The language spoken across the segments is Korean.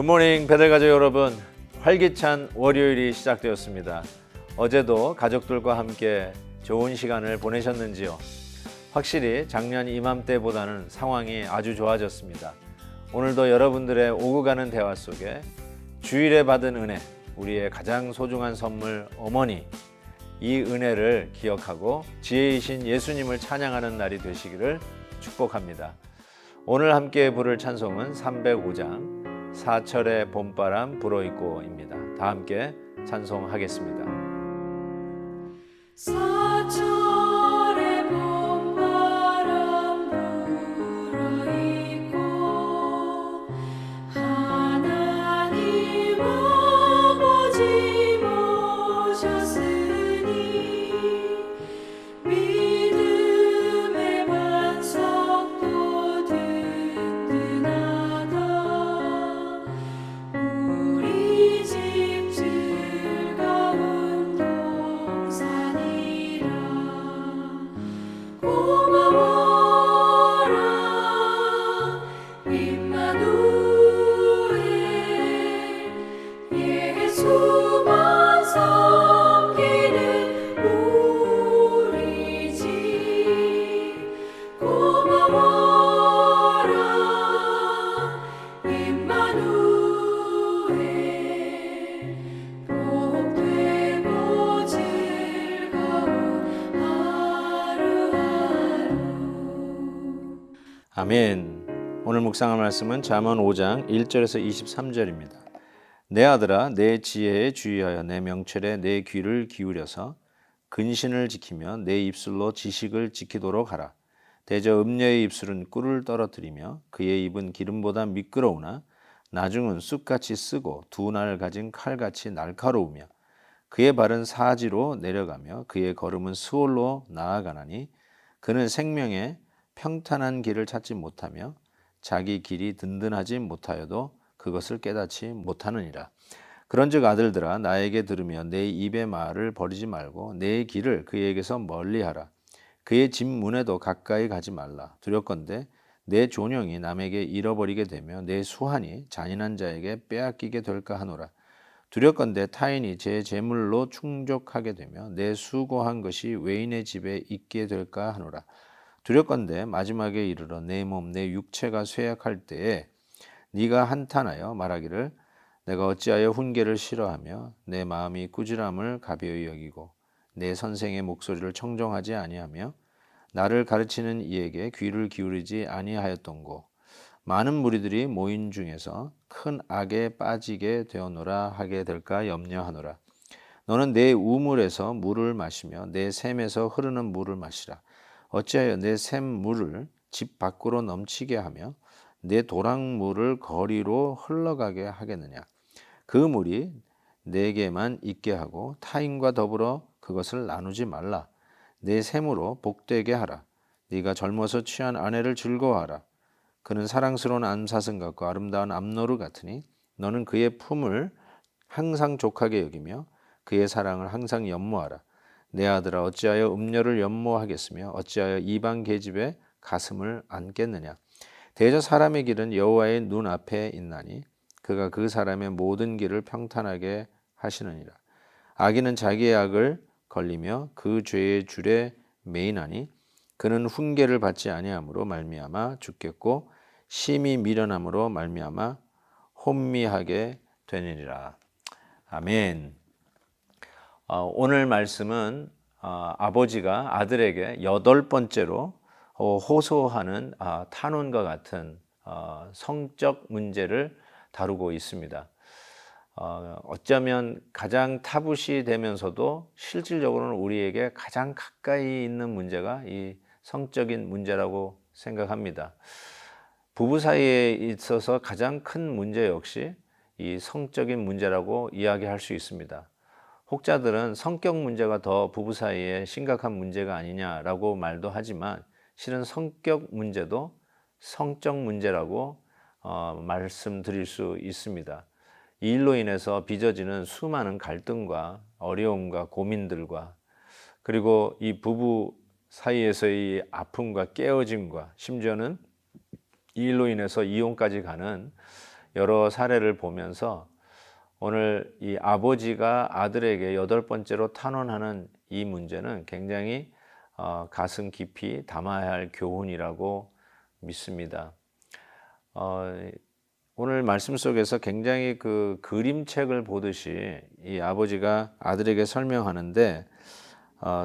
굿모닝 배달가족 여러분, 활기찬 월요일이 시작되었습니다. 어제도 가족들과 함께 좋은 시간을 보내셨는지요? 확실히 작년 이맘때보다는 상황이 아주 좋아졌습니다. 오늘도 여러분들의 오고 가는 대화 속에 주일에 받은 은혜, 우리의 가장 소중한 선물 어머니, 이 은혜를 기억하고 지혜이신 예수님을 찬양하는 날이 되시기를 축복합니다. 오늘 함께 부를 찬송은 305장 사철의 봄바람 불어있고입니다. 다 함께 찬송하겠습니다. 사철의 봄바람 불어있고 하나님 아버지 모셨으니 믿음의 반석도 든든하다. 우리 집 즐거운 동산이라. 고마워라 임마누엘, 예수만 섬기는 우리 집. 고마워라 임마누엘, 복되고 즐거운 하루하루. 아멘. 오늘 묵상할 말씀은 잠언 5장 1절에서 23절입니다. 내 아들아, 내 지혜에 주의하여 내 명철에 내 귀를 기울여서 근신을 지키며 내 입술로 지식을 지키도록 하라. 대저 음녀의 입술은 꿀을 떨어뜨리며 그의 입은 기름보다 미끄러우나 나중은 쑥같이 쓰고 두 날 가진 칼같이 날카로우며 그의 발은 사지로 내려가며 그의 걸음은 스올로 나아가나니 그는 생명의 평탄한 길을 찾지 못하며 자기 길이 든든하지 못하여도 그것을 깨닫지 못하느니라. 그런즉 아들들아, 나에게 들으며 내 입의 말을 버리지 말고 내 길을 그에게서 멀리하라. 그의 집 문에도 가까이 가지 말라. 두렵건대 내 존영이 남에게 잃어버리게 되며 내 수한이 잔인한 자에게 빼앗기게 될까 하노라. 두렵건대 타인이 제 재물로 충족하게 되며 내 수고한 것이 외인의 집에 있게 될까 하노라. 두렵건대 마지막에 이르러 내 몸 내 육체가 쇠약할 때에 네가 한탄하여 말하기를 내가 어찌하여 훈계를 싫어하며 내 마음이 꾸지람을 가벼이 여기고 내 선생의 목소리를 청정하지 아니하며 나를 가르치는 이에게 귀를 기울이지 아니하였던고. 많은 무리들이 모인 중에서 큰 악에 빠지게 되었노라 하게 될까 염려하노라. 너는 내 우물에서 물을 마시며 내 샘에서 흐르는 물을 마시라. 어찌하여 내 샘물을 집 밖으로 넘치게 하며 내 도랑물을 거리로 흘러가게 하겠느냐. 그 물이 내게만 있게 하고 타인과 더불어 그것을 나누지 말라. 내 샘으로 복되게 하라. 네가 젊어서 취한 아내를 즐거워하라. 그는 사랑스러운 암사슴 같고 아름다운 암노루 같으니 너는 그의 품을 항상 족하게 여기며 그의 사랑을 항상 연모하라. 내 아들아, 어찌하여 음녀를 연모하겠으며 어찌하여 이방 계집의 가슴을 안겠느냐. 대저 사람의 길은 여호와의 눈 앞에 있나니 그가 그 사람의 모든 길을 평탄하게 하시느니라. 악인은 자기의 악을 걸리며 그 죄의 줄에 매이나니 그는 훈계를 받지 아니함으로 말미암아 죽겠고 심히 미련함으로 말미암아 혼미하게 되느니라. 아멘. 오늘 말씀은 아버지가 아들에게 8번째로 호소하는 탄원과 같은 성적 문제를 다루고 있습니다. 어쩌면 가장 타부시 되면서도 실질적으로는 우리에게 가장 가까이 있는 문제가 이 성적인 문제라고 생각합니다. 부부 사이에 있어서 가장 큰 문제 역시 이 성적인 문제라고 이야기할 수 있습니다. 혹자들은 성격 문제가 더 부부 사이에 심각한 문제가 아니냐라고 말도 하지만 실은 성격 문제도 성적 문제라고 말씀드릴 수 있습니다. 이 일로 인해서 빚어지는 수많은 갈등과 어려움과 고민들과 그리고 이 부부 사이에서의 아픔과 깨어짐과 심지어는 이 일로 인해서 이혼까지 가는 여러 사례를 보면서 오늘 이 아버지가 아들에게 8번째로 탄원하는 이 문제는 굉장히 가슴 깊이 담아야 할 교훈이라고 믿습니다. 오늘 말씀 속에서 굉장히 그 그림책을 보듯이 이 아버지가 아들에게 설명하는데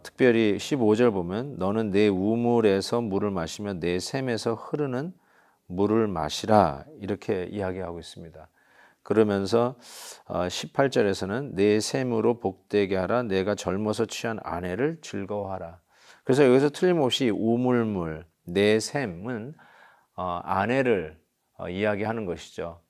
특별히 15절 보면 너는 내 우물에서 물을 마시며 내 샘에서 흐르는 물을 마시라 이렇게 이야기하고 있습니다. 그러면서 18절에서는 내 샘으로 복되게 하라 내가 젊어서 취한 아내를 즐거워하라. 그래서 여기서 틀림없이 우물물, 내 샘은 아내를 이야기하는 것이죠.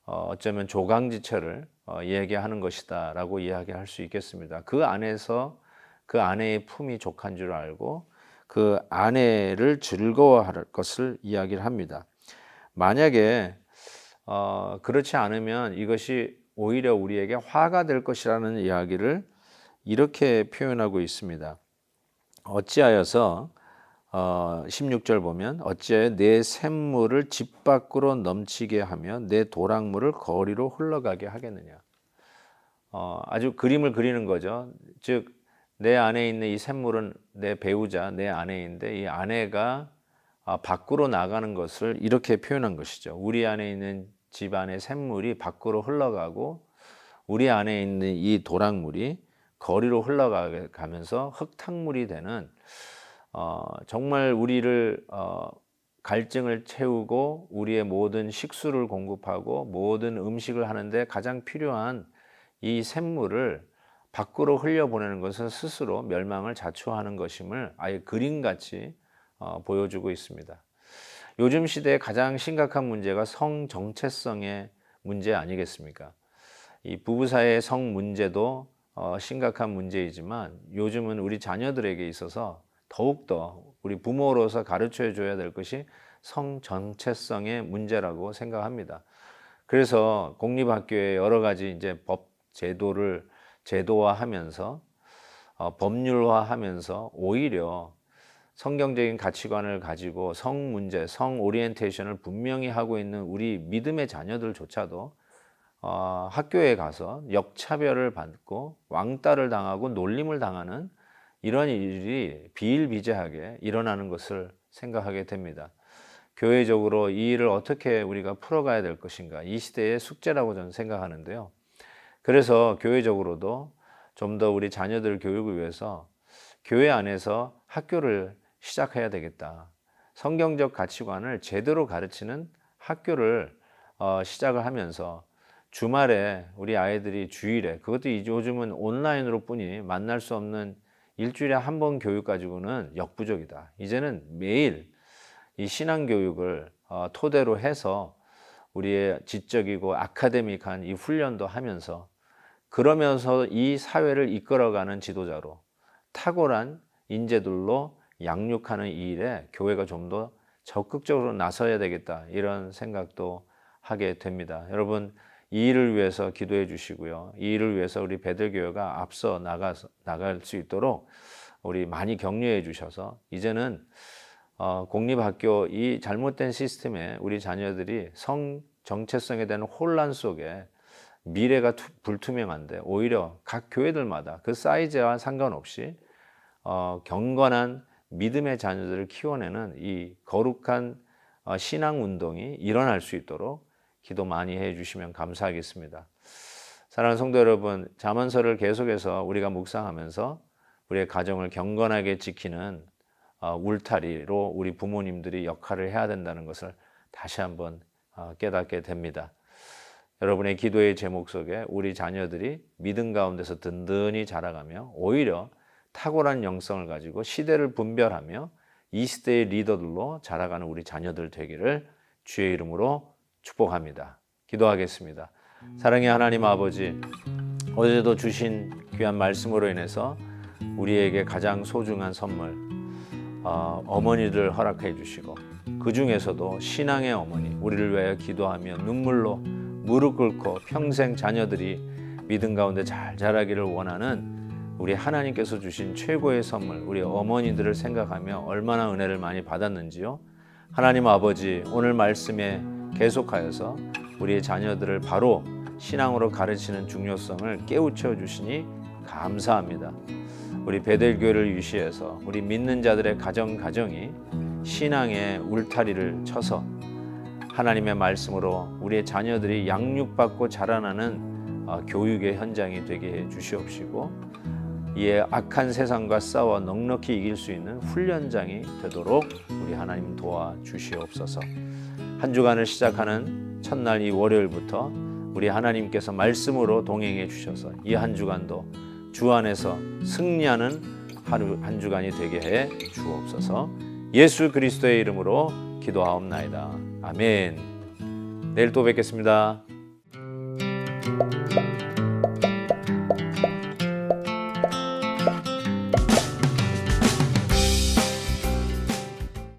어쩌면 조강지처를 이야기하는 것이다 라고 이야기할 수 있겠습니다. 그 안에서 그 아내의 품이 족한 줄 알고 그 아내를 즐거워할 것을 이야기를 합니다. 만약에 그렇지 않으면 이것이 오히려 우리에게 화가 될 것이라는 이야기를 이렇게 표현하고 있습니다. 어찌하여서 16절 보면 어찌하여 내 샘물을 집 밖으로 넘치게 하며 내 도랑물을 거리로 흘러가게 하겠느냐. 아주 그림을 그리는 거죠. 즉 내 안에 있는 이 샘물은 내 배우자, 내 아내인데 이 아내가 밖으로 나가는 것을 이렇게 표현한 것이죠. 우리 안에 있는 집 안의 샘물이 밖으로 흘러가고 우리 안에 있는 이 도랑물이 거리로 흘러가면서 흙탕물이 되는 정말 우리를 갈증을 채우고 우리의 모든 식수를 공급하고 모든 음식을 하는데 가장 필요한 이 샘물을 밖으로 흘려보내는 것은 스스로 멸망을 자초하는 것임을 아예 그림같이 보여주고 있습니다. 요즘 시대의 가장 심각한 문제가 성 정체성의 문제 아니겠습니까? 이 부부 사이의 성 문제도 심각한 문제이지만 요즘은 우리 자녀들에게 있어서 더욱더 우리 부모로서 가르쳐 줘야 될 것이 성 정체성의 문제라고 생각합니다. 그래서 공립학교에 여러 가지 이제 법 제도를 제도화하면서 법률화하면서 오히려 성경적인 가치관을 가지고 성 문제, 성 오리엔테이션을 분명히 하고 있는 우리 믿음의 자녀들조차도 학교에 가서 역차별을 받고 왕따를 당하고 놀림을 당하는 이런 일이 비일비재하게 일어나는 것을 생각하게 됩니다. 교회적으로 이 일을 어떻게 우리가 풀어가야 될 것인가, 이 시대의 숙제라고 저는 생각하는데요. 그래서 교회적으로도 좀 더 우리 자녀들 교육을 위해서 교회 안에서 학교를 시작해야 되겠다. 성경적 가치관을 제대로 가르치는 학교를 시작을 하면서 주말에 우리 아이들이 주일에, 그것도 요즘은 온라인으로 뿐이 만날 수 없는 일주일에 한 번 교육 가지고는 역부족이다. 이제는 매일 이 신앙교육을 토대로 해서 우리의 지적이고 아카데믹한 이 훈련도 하면서 그러면서 이 사회를 이끌어가는 지도자로 탁월한 인재들로 양육하는 이 일에 교회가 좀 더 적극적으로 나서야 되겠다 이런 생각도 하게 됩니다. 여러분 이 일을 위해서 기도해 주시고요. 이 일을 위해서 우리 베들교회가 앞서 나갈 수 있도록 우리 많이 격려해 주셔서 이제는 공립학교 이 잘못된 시스템에 우리 자녀들이 성 정체성에 대한 혼란 속에 미래가 불투명한데 오히려 각 교회들마다 그 사이즈와 상관없이 경건한 믿음의 자녀들을 키워내는 이 거룩한 신앙 운동이 일어날 수 있도록 기도 많이 해주시면 감사하겠습니다. 사랑하는 성도 여러분, 잠언서를 계속해서 우리가 묵상하면서 우리의 가정을 경건하게 지키는 울타리로 우리 부모님들이 역할을 해야 된다는 것을 다시 한번 깨닫게 됩니다. 여러분의 기도의 제목 속에 우리 자녀들이 믿음 가운데서 든든히 자라가며 오히려 탁월한 영성을 가지고 시대를 분별하며 이 시대의 리더들로 자라가는 우리 자녀들 되기를 주의 이름으로 축복합니다. 기도하겠습니다. 사랑의 하나님 아버지, 어제도 주신 귀한 말씀으로 인해서 우리에게 가장 소중한 선물 어머니를 허락해 주시고 그 중에서도 신앙의 어머니, 우리를 위하여 기도하며 눈물로 무릎 꿇고 평생 자녀들이 믿음 가운데 잘 자라기를 원하는 우리 하나님께서 주신 최고의 선물, 우리 어머니들을 생각하며 얼마나 은혜를 많이 받았는지요. 하나님 아버지, 오늘 말씀에 계속하여서 우리의 자녀들을 바로 신앙으로 가르치는 중요성을 깨우쳐 주시니 감사합니다. 우리 베델교회를 유시해서 우리 믿는 자들의 가정이 신앙의 울타리를 쳐서 하나님의 말씀으로 우리의 자녀들이 양육받고 자라나는 교육의 현장이 되게 해 주시옵시고, 이에 악한 세상과 싸워 넉넉히 이길 수 있는 훈련장이 되도록 우리 하나님 도와주시옵소서. 한 주간을 시작하는 첫날 이 월요일부터 우리 하나님께서 말씀으로 동행해 주셔서 이 한 주간도 주 안에서 승리하는 하루 한 주간이 되게 해 주옵소서. 예수 그리스도의 이름으로 기도하옵나이다. 아멘. 내일 또 뵙겠습니다.